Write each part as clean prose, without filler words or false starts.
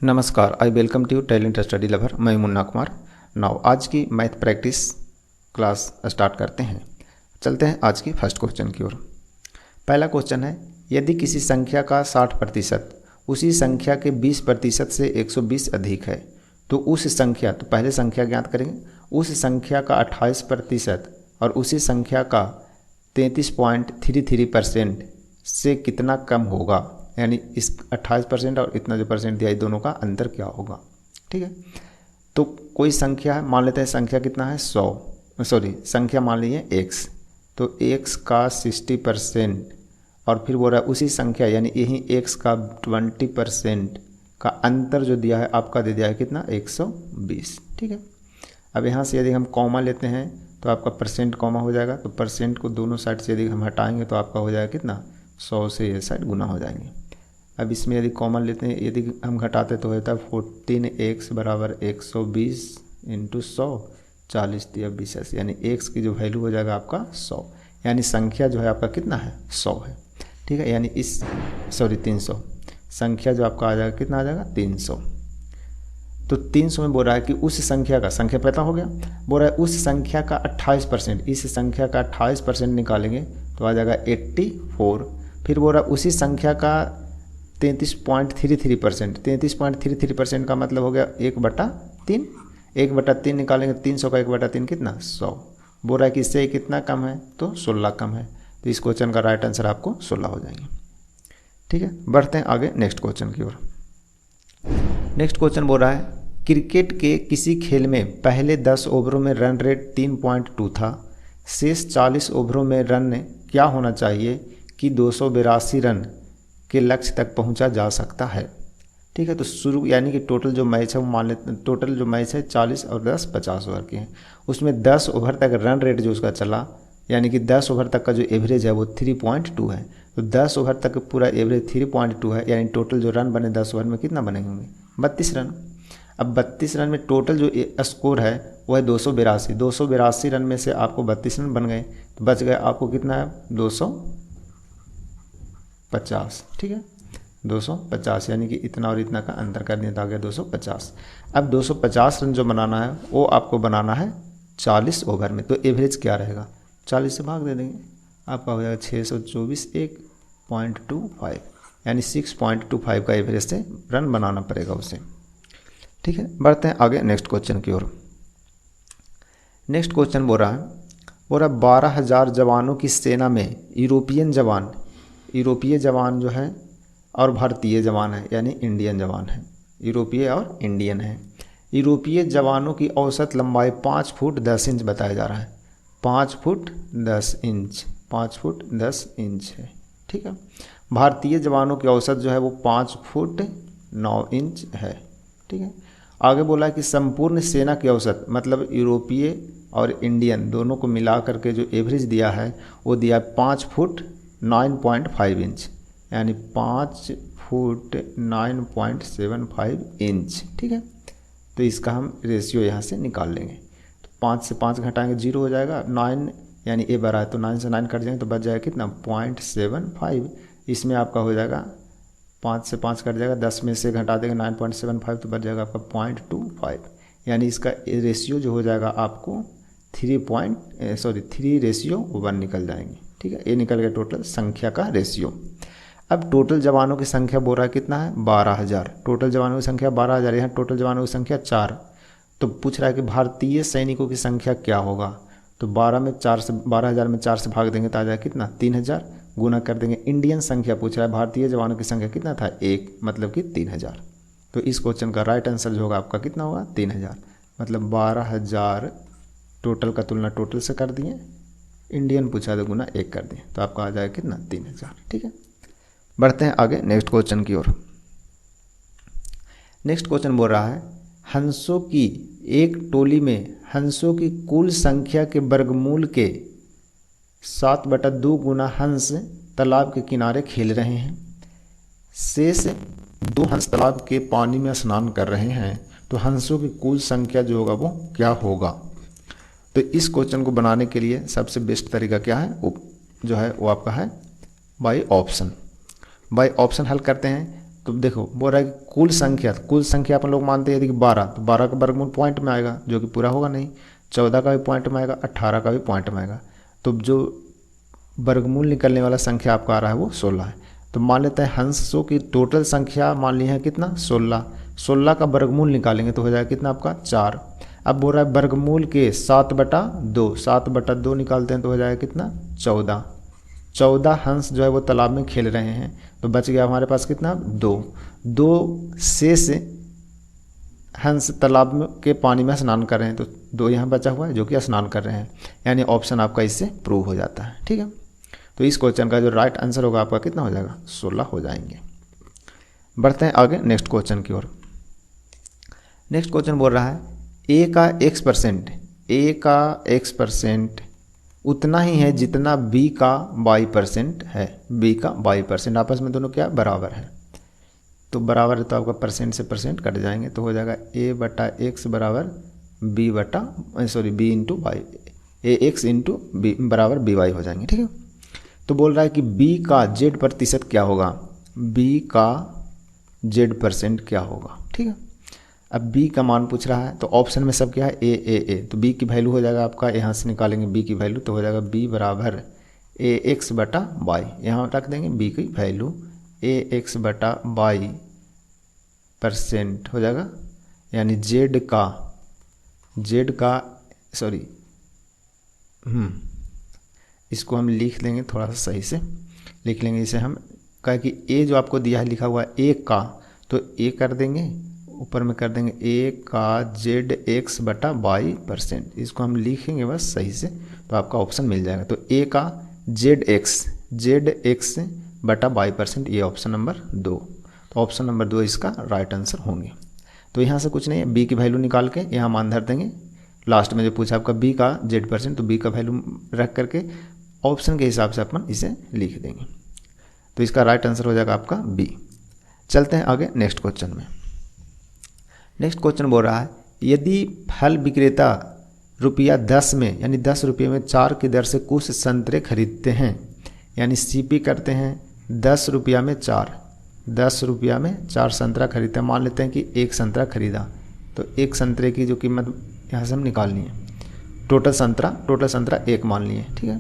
नमस्कार, I welcome to Talent Study Lover. मैं Munna Kumar. Now आज की मैथ प्रैक्टिस क्लास स्टार्ट करते हैं। चलते हैं आज की फर्स्ट क्वेश्चन की ओर। पहला क्वेश्चन है, यदि किसी संख्या का 60% उसी संख्या के 20% से 120 अधिक है तो उस संख्या, तो पहले संख्या ज्ञात करेंगे, उस संख्या का 28% और उसी संख्या का 33.33% से कितना कम होगा। यानी इस 28% और इतना जो परसेंट दिया, दोनों का अंतर क्या होगा। ठीक है, तो कोई संख्या है, मान लेते हैं संख्या कितना है 100, संख्या मान लीजिए x, तो x का 60% और फिर बोल रहा है उसी संख्या यानी यही x का 20% का अंतर जो दिया है आपका दे दिया है कितना 120। ठीक है, अब यहाँ से यदि हम कॉमा लेते हैं तो आपका परसेंट कॉमा हो जाएगा, तो परसेंट को दोनों साइड से यदि हम हटाएंगे तो आपका हो जाएगा कितना 100 से ये साइड गुना हो जाएंगे। अब इसमें यदि कॉमन लेते हैं, यदि हम घटाते तो होता है 14x बराबर 120 इंटू 100, 40 दिया 20, यानी x की जो वैल्यू हो जाएगा आपका 100, यानी संख्या जो है आपका कितना है 100 है। ठीक है, यानी 300 संख्या जो आपका आ जाएगा कितना आ जाएगा 300। तो 300 में बोल रहा है कि उस संख्या का, संख्या पता हो गया, बोल रहा है उस संख्या का 28%, इस संख्या का 28% निकालेंगे तो आ जाएगा 84। फिर बोल रहा है उसी संख्या का 33.33%, 33.33% का मतलब हो गया 1/3, 1/3 निकालेंगे 300 का 1/3 कितना 100। बोल रहा है कि इससे कितना कम है तो 16 कम है, तो इस क्वेश्चन का राइट आंसर आपको 16 हो जाएंगे। ठीक है, बढ़ते हैं आगे नेक्स्ट क्वेश्चन की ओर। नेक्स्ट क्वेश्चन बोल रहा है, क्रिकेट के किसी खेल में पहले 10 ओवरों में रन रेट 3.2 था, शेष 40 ओवरों में रन क्या होना चाहिए कि 282 रन के लक्ष्य तक पहुंचा जा सकता है। ठीक है, तो शुरू यानी कि टोटल जो मैच है वो मान लेते हैं, टोटल जो मैच है 40 और 10 50 ओवर के हैं, उसमें 10 ओवर तक रन रेट जो उसका चला, यानी कि 10 ओवर तक का जो एवरेज है वो 3.2 है, तो 10 ओवर तक पूरा एवरेज 3.2 है, यानी टोटल जो रन बने 10 ओवर में कितना बनेंगे होंगे 32 रन। अब 32 रन में टोटल जो स्कोर है वो है 282 रन में से आपको 32 रन बन गए, तो बच गए आपको कितना है 250। ठीक है, 250 यानी कि इतना और इतना का अंतर कर दिया तो आ गया 250। अब 250 रन जो बनाना है वो आपको बनाना है 40 ओवर में, तो एवरेज क्या रहेगा 40 से भाग दे देंगे, आपका हो जाएगा 624 1.25, यानी 6.25 का एवरेज से रन बनाना पड़ेगा उसे। ठीक है, बढ़ते हैं आगे नेक्स्ट क्वेश्चन की ओर। नेक्स्ट क्वेश्चन बोल रहा है 12,000 जवानों की सेना में यूरोपीय जवान जो है और भारतीय जवान है, यानी इंडियन जवान है, यूरोपीय और इंडियन है। यूरोपीय जवानों की औसत लंबाई 5 फुट 10 इंच बताया जा रहा है, 5 फुट 10 इंच, 5 फुट 10 इंच है। ठीक है, भारतीय जवानों की औसत जो है वो 5 फुट 9 इंच है। ठीक है, आगे बोला है कि संपूर्ण सेना की औसत, मतलब यूरोपीय और इंडियन दोनों को मिला करके जो एवरेज दिया है वो दिया 5 फुट 9.5 इंच, यानी 5 फुट 9.75 इंच। ठीक है, तो इसका हम रेशियो यहाँ से निकाल लेंगे, तो 5 से 5 घटाएंगे 0 हो जाएगा, 9 यानी ए बड़ा है तो 9 से 9 कट जाएंगे तो बच जाएगा कितना 0.75। इसमें आपका हो जाएगा 5 से 5 कट जाएगा, 10 में से घटा देंगे 9.75 तो बच जाएगा आपका 0.25, यानी इसका रेशियो जो हो जाएगा आपको 3:1 निकल जाएंगे। ठीक है, ये निकल गया टोटल संख्या का रेशियो। अब टोटल जवानों की संख्या बोल रहा है कितना है 12,000, टोटल जवानों की संख्या 12,000, यहाँ टोटल जवानों की संख्या 4, तो पूछ रहा है कि भारतीय सैनिकों की संख्या क्या होगा, तो 12,000 में 4 से भाग देंगे तो आ जाएगा कितना 3,000, गुना कर देंगे। इंडियन संख्या पूछ रहा है, भारतीय जवानों की संख्या कितना था 1, मतलब कि 3,000, तो इस क्वेश्चन का राइट आंसर जो होगा आपका कितना होगा 3,000, मतलब 12,000 टोटल का तुलना टोटल से कर दिए, इंडियन पूछा तो गुना 1 कर दिए, तो आपका आ जाएगा कितना 3,000। ठीक है, बढ़ते हैं आगे नेक्स्ट क्वेश्चन की ओर। नेक्स्ट क्वेश्चन बोल रहा है, हंसों की एक टोली में हंसों की कुल संख्या के वर्गमूल के 7/2 गुना हंस तालाब के किनारे खेल रहे हैं, शेष 2 हंस तालाब के पानी में स्नान कर रहे हैं, तो हंसों की कुल संख्या जो होगा वो क्या होगा। तो इस क्वेश्चन को बनाने के लिए सबसे बेस्ट तरीका क्या है, वो जो है वो आपका है बाय ऑप्शन हल करते हैं। तो देखो बोल रहा है कि कुल संख्या अपन लोग मानते हैं यदि 12, तो 12 का वर्गमूल पॉइंट में आएगा जो कि पूरा होगा नहीं, 14 का भी पॉइंट में आएगा, 18 का भी पॉइंट में आएगा। तो जो वर्गमूल निकलने वाला संख्या आपका आ रहा है वो 16 है। तो मान लेते हैं हंसों की टोटल संख्या मान ली है कितना 16, 16 का वर्गमूल निकालेंगे तो हो जाएगा कितना आपका 4। अब बोल रहा है वर्गमूल के 7/2, 7/2 निकालते हैं तो हो जाएगा कितना 14, 14 हंस जो है वो तालाब में खेल रहे हैं, तो बच गया हमारे पास कितना 2 शेष हंस तालाब में के पानी में स्नान कर रहे हैं, तो 2 यहाँ बचा हुआ है जो कि स्नान कर रहे हैं, यानी ऑप्शन आपका इससे प्रूव हो जाता है। ठीक है, तो इस क्वेश्चन का जो राइट आंसर होगा आपका कितना हो जाएगा 16 हो जाएंगे। बढ़ते हैं आगे नेक्स्ट क्वेश्चन की ओर। नेक्स्ट क्वेश्चन बोल रहा है ए का x% उतना ही है जितना b का y% है, b का y% आपस में दोनों क्या बराबर है, तो बराबर है तो आपका परसेंट से परसेंट कट जाएंगे, तो हो जाएगा a/x बराबर b into y, ax into b बराबर by हो जाएंगे। ठीक है, तो बोल रहा है कि b का z% क्या होगा, b का z% क्या होगा। ठीक है, अब b का मान पूछ रहा है तो ऑप्शन में सब क्या है a, तो b की वैल्यू हो जाएगा आपका, यहाँ से निकालेंगे b की वैल्यू तो हो जाएगा b बराबर ax/y, यहाँ रख देंगे b की वैल्यू ax/y % हो जाएगा, यानी इसको हम लिख लेंगे थोड़ा सा सही से लिख लेंगे, इसे हम कहे कि a जो आपको दिया है लिखा हुआ है a का, तो a कर देंगे ऊपर में कर देंगे a का zx/y%, इसको हम लिखेंगे बस सही से तो आपका ऑप्शन मिल जाएगा। तो a का zx/y%, ये ऑप्शन नंबर 2, तो ऑप्शन नंबर 2 इसका राइट आंसर होंगे। तो यहाँ से कुछ नहीं है, b की वैल्यू निकाल के यहाँ मान धर देंगे, लास्ट में जो पूछा आपका b का z%, तो b का वैल्यू रख करके ऑप्शन के हिसाब से अपन इसे लिख देंगे, तो इसका राइट आंसर हो जाएगा आपका b। चलते हैं आगे नेक्स्ट क्वेश्चन में। नेक्स्ट क्वेश्चन बोल रहा है यदि फल विक्रेता ₹10 में यानी 10 रुपये में 4 की दर से कुछ संतरे खरीदते हैं, यानी सीपी करते हैं 10 रुपया में 4, 10 रुपया में 4 संतरा खरीदते हैं। मान लेते हैं कि एक संतरा खरीदा, तो एक संतरे की जो कीमत यहाँ से हम निकालनी है, टोटल संतरा एक मान लिए। ठीक है,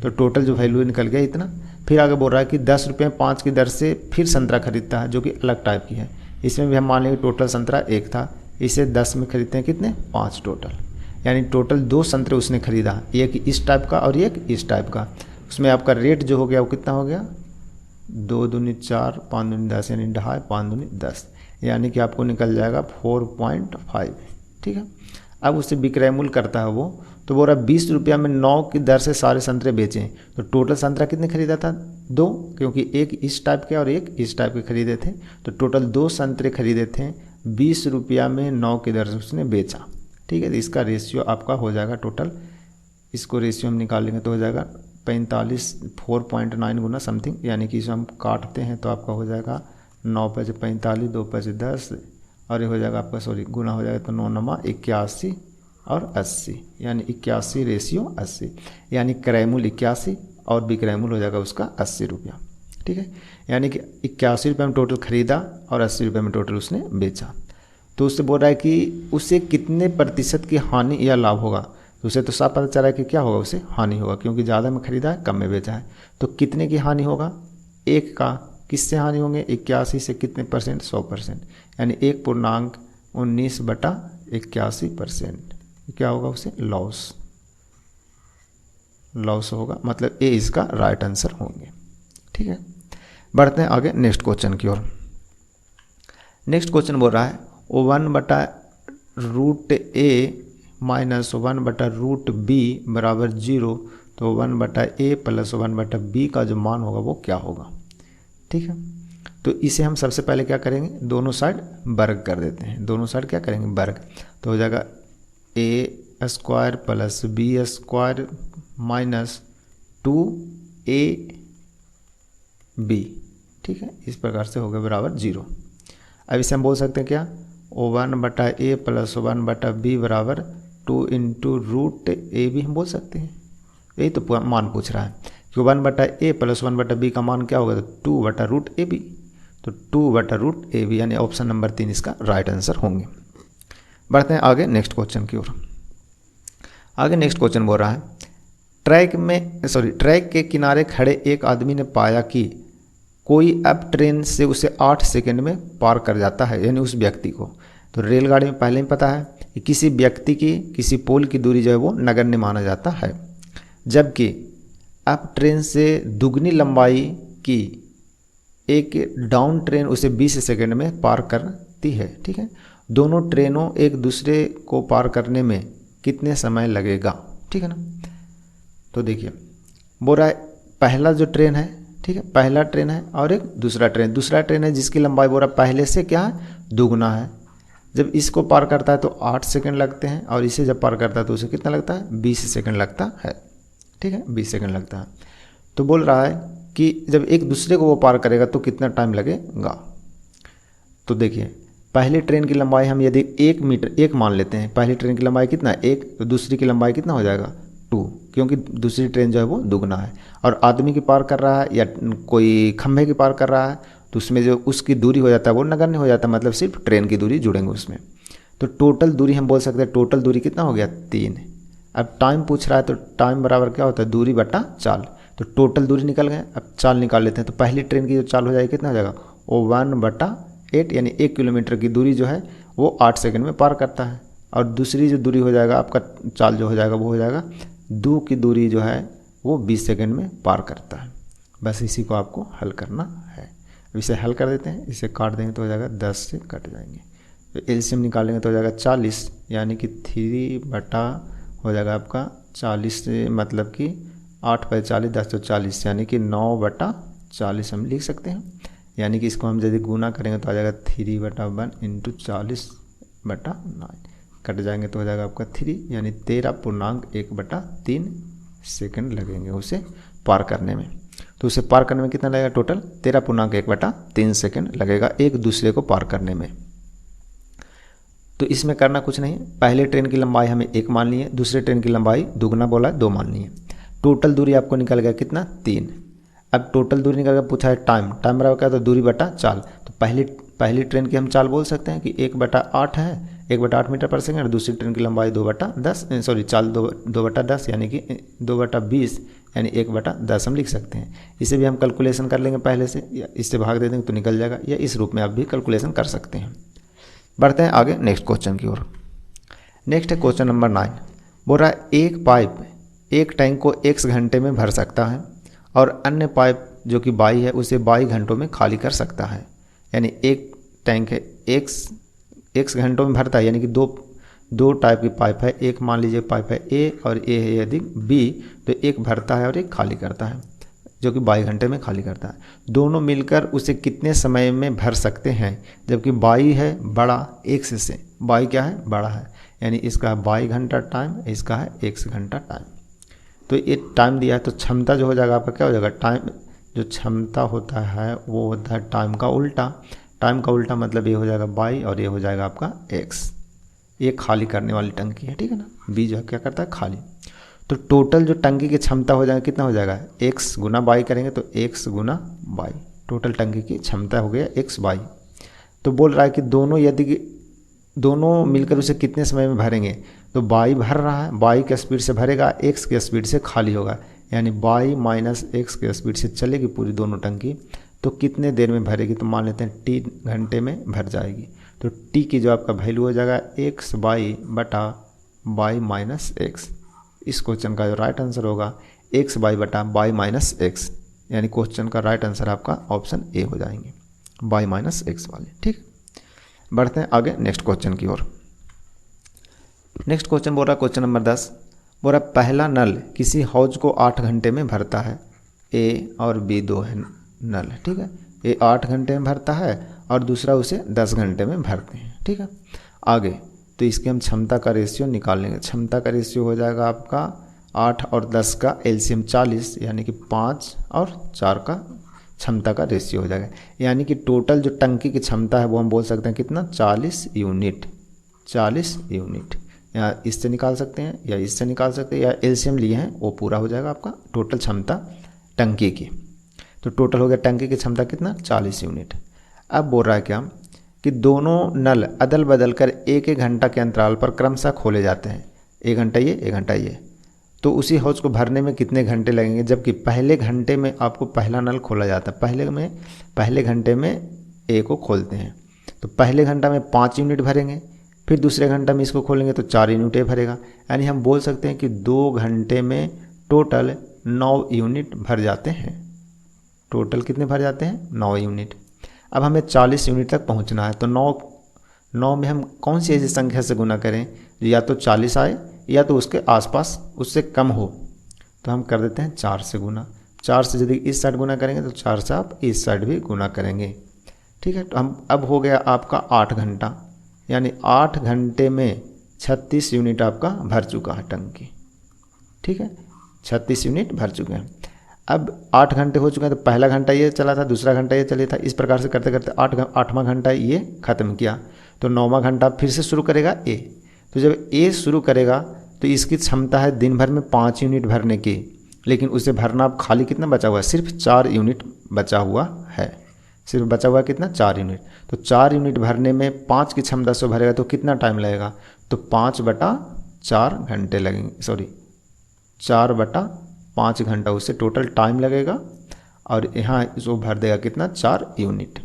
तो टोटल जो वैल्यू निकल गया इतना। फिर आगे बोल रहा है कि 10 रुपये में 5 की दर से फिर संतरा खरीदता है जो कि अलग टाइप की है, इसमें भी हम मान लेंगे टोटल संतरा एक था, इसे 10 में खरीदते हैं कितने 5 टोटल, यानी टोटल 2 संतरे उसने खरीदा, एक इस टाइप का और एक इस टाइप का। उसमें आपका रेट जो हो गया वो कितना हो गया 2 दूनी 4 5 दूनी 10, यानी 2.5 5 दूनी 10, यानी कि आपको निकल जाएगा 4.5। ठीक है, अब उससे विक्रय मूल्य करता है वो, तो बोल रहा है 20 रुपया में 9 की दर से सारे संतरे बेचें, तो टोटल संतरा कितने खरीदा था 2, क्योंकि एक इस टाइप के और एक इस टाइप के खरीदे थे, तो टोटल 2 संतरे खरीदे थे, 20 रुपया में 9 की दर से उसने बेचा। ठीक है, तो इसका रेशियो आपका हो जाएगा टोटल, इसको रेशियो हम निकाल लेंगे तो हो जाएगा 45, 4.9 गुना समथिंग, यानी कि इसे हम काटते हैं तो आपका हो जाएगा 9 × 45, 2 × 10, और ये हो जाएगा आपका गुना हो जाएगा तो 9 × 9 81 और 80, यानी 81:80, यानी क्रय मूल्य 81 और विक्रय मूल्य हो जाएगा उसका 80 रुपया। ठीक है, यानी कि 81 रुपये में टोटल खरीदा और 80 रुपये में टोटल उसने बेचा। तो उससे बोल रहा है कि उसे कितने प्रतिशत की हानि या लाभ होगा, तो उसे तो साफ पता चल रहा है कि क्या होगा, उसे हानि होगा, क्योंकि ज़्यादा में खरीदा है कम में बेचा है। तो कितने की हानि होगा, एक का, किससे हानि होंगे 81 से कितने परसेंट 100%, यानी 1.19/81%, क्या होगा उसे लॉस होगा, मतलब ए इसका राइट आंसर होंगे। ठीक है, बढ़ते हैं आगे नेक्स्ट क्वेश्चन की ओर। नेक्स्ट क्वेश्चन बोल रहा है 1/√a माइनस 1/√b बराबर 0, तो 1/a प्लस 1/b का जो मान होगा वो क्या होगा। ठीक है, तो इसे हम सबसे पहले क्या करेंगे, दोनों साइड वर्ग कर देते हैं, दोनों साइड क्या करेंगे वर्ग, तो हो जाएगा a² plus b² minus 2ab। ठीक है, इस प्रकार से हो गया बराबर 0। अब इसे हम बोल सकते हैं क्या 1/a प्लस 1/b बराबर 2 × √a हम बोल सकते हैं, यही तो मान पूछ रहा है कि 1/a प्लस 1/b का मान क्या होगा, तो 2/√ab, तो 2/√AB यानी ऑप्शन नंबर 3 इसका राइट आंसर होंगे। बढ़ते हैं आगे नेक्स्ट क्वेश्चन की ओर। आगे नेक्स्ट क्वेश्चन बोल रहा है ट्रैक के किनारे खड़े एक आदमी ने पाया कि कोई अब ट्रेन से उसे 8 सेकंड में पार कर जाता है, यानी उस व्यक्ति को। तो रेलगाड़ी में पहले ही पता है कि किसी व्यक्ति की किसी पोल की दूरी जो है वो नगण्य माना जाता है, जबकि अब ट्रेन से दुगनी लंबाई की एक डाउन ट्रेन उसे 20 सेकंड में पार करती है। ठीक है, दोनों ट्रेनों एक दूसरे को पार करने में कितने समय लगेगा? ठीक है ना। तो देखिए बोल रहा है पहला जो ट्रेन है, ठीक है, पहला ट्रेन है और एक दूसरा ट्रेन है जिसकी लंबाई बोल रहा है पहले से क्या है, दुगना है। जब इसको पार करता है तो 8 सेकंड लगते हैं और इसे जब पार करता है तो उसे कितना लगता है, 20 सेकंड लगता है। ठीक है, 20 सेकंड लगता है। तो बोल रहा है कि जब एक दूसरे को वो पार करेगा तो कितना टाइम लगेगा। तो देखिए पहली ट्रेन की लंबाई हम यदि 1 मीटर 1 मान लेते हैं, पहली ट्रेन की लंबाई कितना 1, तो दूसरी की लंबाई कितना हो जाएगा 2, क्योंकि दूसरी ट्रेन जो है वो दुगना है। और आदमी की पार कर रहा है या कोई खंभे की पार कर रहा है तो उसमें जो उसकी दूरी हो जाता है वो नगण्य हो जाता है, मतलब सिर्फ ट्रेन की दूरी जुड़ेंगे उसमें। तो टोटल दूरी हम बोल सकते हैं, टोटल दूरी कितना हो गया 3। अब टाइम पूछ रहा है तो टाइम बराबर क्या होता है, दूरी बटा चाल। तो टोटल दूरी निकल गए, अब चाल निकाल लेते हैं। तो पहली ट्रेन की जो चाल हो जाएगी कितना हो जाएगा, वो 1/8 यानी 1 किलोमीटर की दूरी जो है वो 8 सेकंड में पार करता है। और दूसरी जो दूरी हो जाएगा आपका चाल जो हो जाएगा वो हो जाएगा 2 की दूरी जो है वो 20 सेकंड में पार करता है। बस इसी को आपको हल करना है। इसे हल कर देते हैं, इसे काट देंगे तो हो जाएगा 10 से कट जाएंगे। तो एलसीएम निकालेंगे तो हो जाएगा 40 यानी कि 3 बटा हो जाएगा आपका 40 से मतलब कि 8 × 40 10 तो 40 यानी कि 9/40 हम लिख सकते हैं। यानी कि इसको हम यदि गुना करेंगे तो आ जाएगा 3/1 × 40/9 कट जाएंगे तो हो जाएगा आपका 3 यानी 13.1/3 सेकंड लगेंगे उसे पार करने में। तो उसे पार करने में कितना लगेगा, टोटल 13.1/3 सेकंड लगेगा एक दूसरे को पार करने में। तो इसमें करना कुछ नहीं, पहले ट्रेन की लंबाई हमें 1 मान ली है, दूसरे ट्रेन की लंबाई दुगना बोला है 2 मान ली है। टोटल दूरी आपको निकल गया कितना 3। अब टोटल दूरी निकल गया, पूछा है टाइम बराबर क्या, तो दूरी बटा चाल। तो पहली ट्रेन की हम चाल बोल सकते हैं कि 1/8 है, 1/8 मीटर पर सेकंड। दूसरी ट्रेन की लंबाई 2/10 चाल 2/10 यानी कि 2/20 यानी 1/10 हम लिख सकते हैं। इसे भी हम कैलकुलेशन कर लेंगे पहले से, या इससे भाग दे देंगे तो निकल जाएगा, या इस रूप में आप भी कैलकुलेशन कर सकते हैं। बढ़ते हैं आगे नेक्स्ट क्वेश्चन की ओर। नेक्स्ट है क्वेश्चन नंबर 9। बोल रहा है एक पाइप एक टैंक को x घंटे में भर सकता है और अन्य पाइप जो कि y है उसे y घंटों में खाली कर सकता है। यानी एक टैंक है x घंटों में भरता है, यानी कि दो टाइप की पाइप है। एक मान लीजिए पाइप है A और A है यदि B, तो एक भरता है और एक खाली करता है, जो कि 22 घंटे में खाली करता है। दोनों मिलकर उसे कितने समय में भर सकते हैं, जबकि y है बड़ा x से, y क्या है बड़ा है, यानी इसका है 22 घंटा टाइम, इसका है x घंटा टाइम। तो ये टाइम दिया है तो क्षमता जो हो जाएगा आपका क्या हो जाएगा, टाइम जो क्षमता होता है वो होता है टाइम का उल्टा। टाइम का उल्टा मतलब ये हो जाएगा y और ये हो जाएगा आपका x। ये खाली करने वाली टंकी है, ठीक है ना। b जो है क्या करता है खाली। तो टोटल जो टंकी की क्षमता हो जाएगा कितना हो जाएगा, x गुना y करेंगे तो x गुना y, टोटल टंकी की क्षमता हो गया x y। तो बोल रहा है कि दोनों मिलकर उसे कितने समय में भरेंगे, तो y भर रहा है, y के स्पीड से भरेगा, x के स्पीड से खाली होगा, यानी y माइनस x के स्पीड से चलेगी पूरी दोनों टंकी। तो कितने देर में भरेगी, तो मान लेते हैं t घंटे में भर जाएगी। तो t की जो आपका वैल्यू हो जाएगा x y बटा y माइनस x। इस क्वेश्चन का जो राइट आंसर होगा x y बटा y माइनस x, यानी क्वेश्चन का राइट आंसर आपका ऑप्शन ए हो जाएंगे, y माइनस x वाले। ठीक, बढ़ते हैं आगे नेक्स्ट क्वेश्चन की ओर। नेक्स्ट क्वेश्चन बोल रहा है क्वेश्चन नंबर 10। बोल रहा है पहला नल किसी हौज को 8 घंटे में भरता है, ए और बी दो है नल, ठीक है। ए 8 घंटे में भरता है और दूसरा उसे 10 घंटे में भरते हैं, ठीक है। आगे तो इसके हम क्षमता का रेशियो निकाल लेंगे। क्षमता का रेशियो हो जाएगा आपका 8 और 10 का एलसीएम 40, यानी कि 5 और 4 का क्षमता का रेशियो हो जाएगा। यानी कि टोटल जो टंकी की क्षमता है वो हम बोल सकते हैं कितना 40 यूनिट। 40 यूनिट या इससे निकाल सकते हैं या इससे निकाल सकते हैं, या एलसीएम लिए हैं वो पूरा हो जाएगा आपका टोटल क्षमता टंकी की। तो टोटल हो गया टंकी की क्षमता कितना 40 यूनिट। अब बोल रहा है क्या कि दोनों नल अदल बदल कर एक एक घंटा के अंतराल पर क्रमशः खोले जाते हैं, 1 घंटा ये 1 घंटा ये, तो उसी हौज को भरने में कितने घंटे लगेंगे, जबकि पहले घंटे में आपको पहला नल खोला जाता है, पहले घंटे में ए को खोलते हैं, तो पहले घंटा में 5 यूनिट भरेंगे, फिर दूसरे घंटा में इसको खोलेंगे तो 4 यूनिट ए भरेगा, यानी हम बोल सकते हैं कि 2 घंटे में टोटल 9 यूनिट भर जाते हैं। टोटल कितने भर जाते हैं, 9 यूनिट। अब हमें 40 यूनिट तक पहुंचना है, तो 9 में हम कौन सी ऐसी संख्या से गुना करें जो या तो 40 आए या तो उसके आसपास उससे कम हो, तो हम कर देते हैं 4 से गुना। 4 से यदि इस साइड गुना करेंगे तो 4 से आप इस साइड भी गुना करेंगे, ठीक है। तो हम अब हो गया आपका 8 घंटा, यानी 8 घंटे में 36 यूनिट आपका भर चुका है टंकी, ठीक है, 36 यूनिट भर चुके हैं। अब 8 घंटे हो चुके हैं, तो पहला घंटा ये चला था, दूसरा घंटा ये चले था, इस प्रकार से करते करते 8वां घंटा ये ख़त्म किया, तो 9वां घंटा फिर से शुरू करेगा ए। तो जब ए शुरू करेगा तो इसकी क्षमता है दिन भर में 5 यूनिट भरने की, लेकिन उसे भरना अब खाली कितना बचा हुआ है, सिर्फ 4 यूनिट बचा हुआ है, सिर्फ बचा हुआ कितना, 4 यूनिट। तो 4 यूनिट भरने में 5 की क्षमता से भरेगा तो कितना टाइम लगेगा, तो 5/4 घंटे लगेंगे, सॉरी 4/5 घंटा उससे टोटल टाइम लगेगा, और यहाँ इसको भर देगा कितना, 4 यूनिट,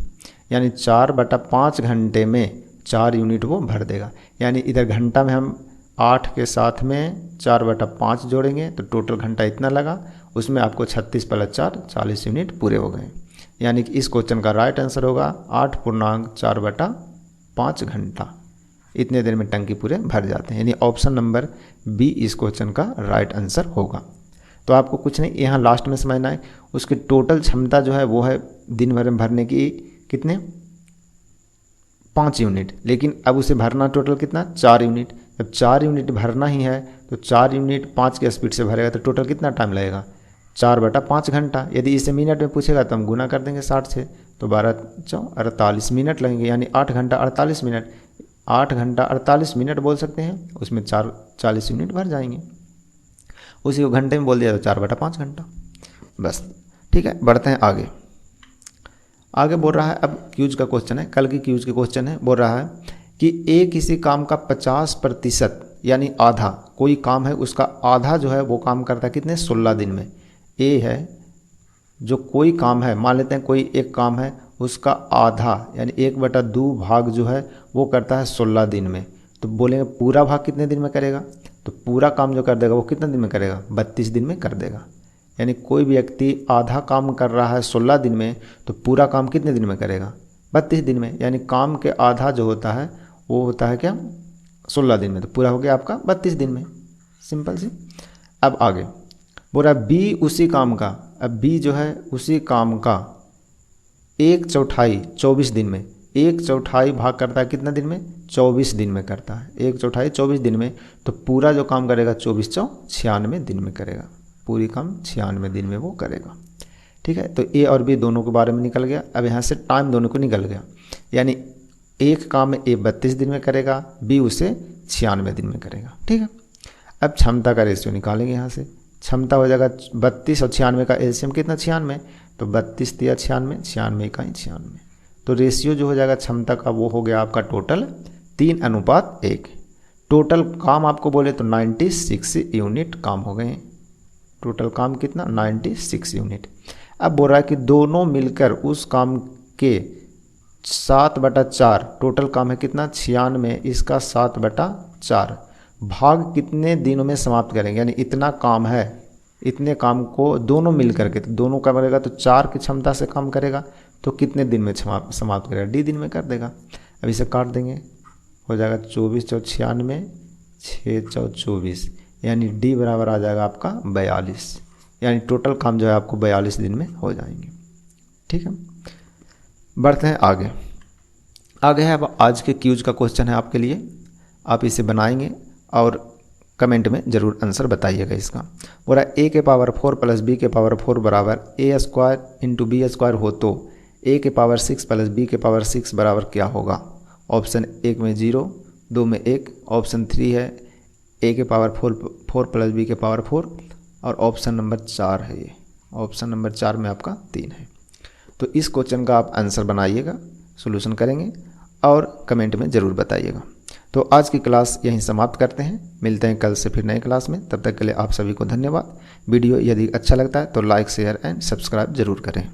यानी 4/5 घंटे में 4 यूनिट वो भर देगा। यानी इधर घंटा में हम 8 के साथ में 4/5 जोड़ेंगे तो टोटल घंटा इतना लगा, उसमें आपको 36 + 4 40 यूनिट पूरे हो गए। यानी कि इस क्वेश्चन का राइट आंसर होगा 8.4/5 घंटा, इतने देर में टंकी पूरे भर जाते हैं, यानी ऑप्शन नंबर बी इस क्वेश्चन का राइट आंसर होगा। तो आपको कुछ नहीं, यहाँ लास्ट में समझना है उसकी टोटल क्षमता जो है वो है दिन भर में भरने की कितने, 5 यूनिट, लेकिन अब उसे भरना टोटल कितना, 4 यूनिट। जब 4 यूनिट भरना ही है तो 4 यूनिट 5 के स्पीड से भरेगा तो टोटल कितना टाइम लगेगा, 4/5 घंटा। यदि इसे मिनट में पूछेगा तो हम गुना कर देंगे 60 से, तो 12×4 48 मिनट लगेंगे, यानी 8 घंटा 48 मिनट, 8 घंटा 48 मिनट बोल सकते हैं, उसमें 40 यूनिट भर जाएंगे। उसी को घंटे में बोल दिया तो 4/5 घंटा, बस, ठीक है। बढ़ते हैं आगे। आगे बोल रहा है, अब क्यूज का क्वेश्चन है, कल की क्यूज के क्वेश्चन है, बोल रहा है कि ए किसी काम का 50% यानी आधा, कोई काम है उसका आधा जो है वो काम करता है कितने, 16 दिन में। ए है जो कोई काम है, मान लेते हैं कोई एक काम है उसका आधा यानी 1/2 भाग जो है वो करता है 16 दिन में, तो बोलेंगे पूरा भाग कितने दिन में करेगा, तो पूरा काम जो कर देगा वो कितने दिन में करेगा, 32 दिन में कर देगा। यानी कोई व्यक्ति आधा काम कर रहा है 16 दिन में, तो पूरा काम कितने दिन में करेगा, 32 दिन में। यानी काम के आधा जो होता है वो होता है क्या, 16 दिन में, तो पूरा हो गया आपका 32 दिन में, सिंपल सी। अब आगे बोल रहा है बी उसी काम का, अब बी जो है उसी काम का 1/4 24 दिन में, 1/4 भाग करता है कितना दिन में, 24 दिन में करता है, 1/4 24 दिन में, तो पूरा जो काम करेगा 24×4 96 दिन में करेगा, पूरी काम 96 दिन में वो करेगा, ठीक है। तो ए और बी दोनों के बारे में निकल गया। अब यहाँ से टाइम दोनों को निकल गया, यानी एक काम में ए 32 दिन में करेगा, बी उसे 96 दिन में करेगा, ठीक है। अब क्षमता का रेशियो निकालेंगे, यहाँ से क्षमता हो जाएगा 32 और 96 का एलसीएम कितना, 96, तो 32 × 96, 96 का 96, तो रेशियो जो हो जाएगा क्षमता का वो हो गया आपका टोटल 3:1। टोटल काम आपको बोले तो 96 यूनिट काम हो गए, टोटल काम कितना, 96 यूनिट। अब बोल रहा है कि दोनों मिलकर उस काम के 7/4, टोटल काम है कितना, 96, इसका 7/4 भाग कितने दिनों में समाप्त करेंगे, यानी इतना काम है, इतने काम को दोनों मिल करके, तो दोनों का करेगा तो 4 की क्षमता से काम करेगा, तो कितने दिन में समाप्त करेगा, डी दिन में कर देगा। अब इसे काट देंगे, हो जाएगा 24×4 = 96, 6×4 = 24, यानी डी बराबर आ जाएगा आपका 42, यानी टोटल काम जो है आपको 42 दिन में हो जाएंगे, ठीक है। बढ़ते हैं आगे। आगे है अब आज के क्यूज का क्वेश्चन है आपके लिए, आप इसे बनाएंगे और कमेंट में ज़रूर आंसर बताइएगा इसका। बोला a के पावर 4 + b के पावर 4 बराबर a² × b² हो तो a के पावर 6 + b के पावर 6 बराबर क्या होगा। ऑप्शन 1 में 0, 2 में 1, ऑप्शन 3 है a के पावर 4 + b के पावर 4, और ऑप्शन नंबर 4 है ये, ऑप्शन नंबर 4 में आपका 3 है। तो इस क्वेश्चन का आप आंसर बनाइएगा सॉल्यूशन करेंगे और कमेंट में ज़रूर बताइएगा। तो आज की क्लास यहीं समाप्त करते हैं, मिलते हैं कल से फिर नई क्लास में। तब तक के लिए आप सभी को धन्यवाद। वीडियो यदि अच्छा लगता है तो लाइक शेयर एंड सब्सक्राइब जरूर करें।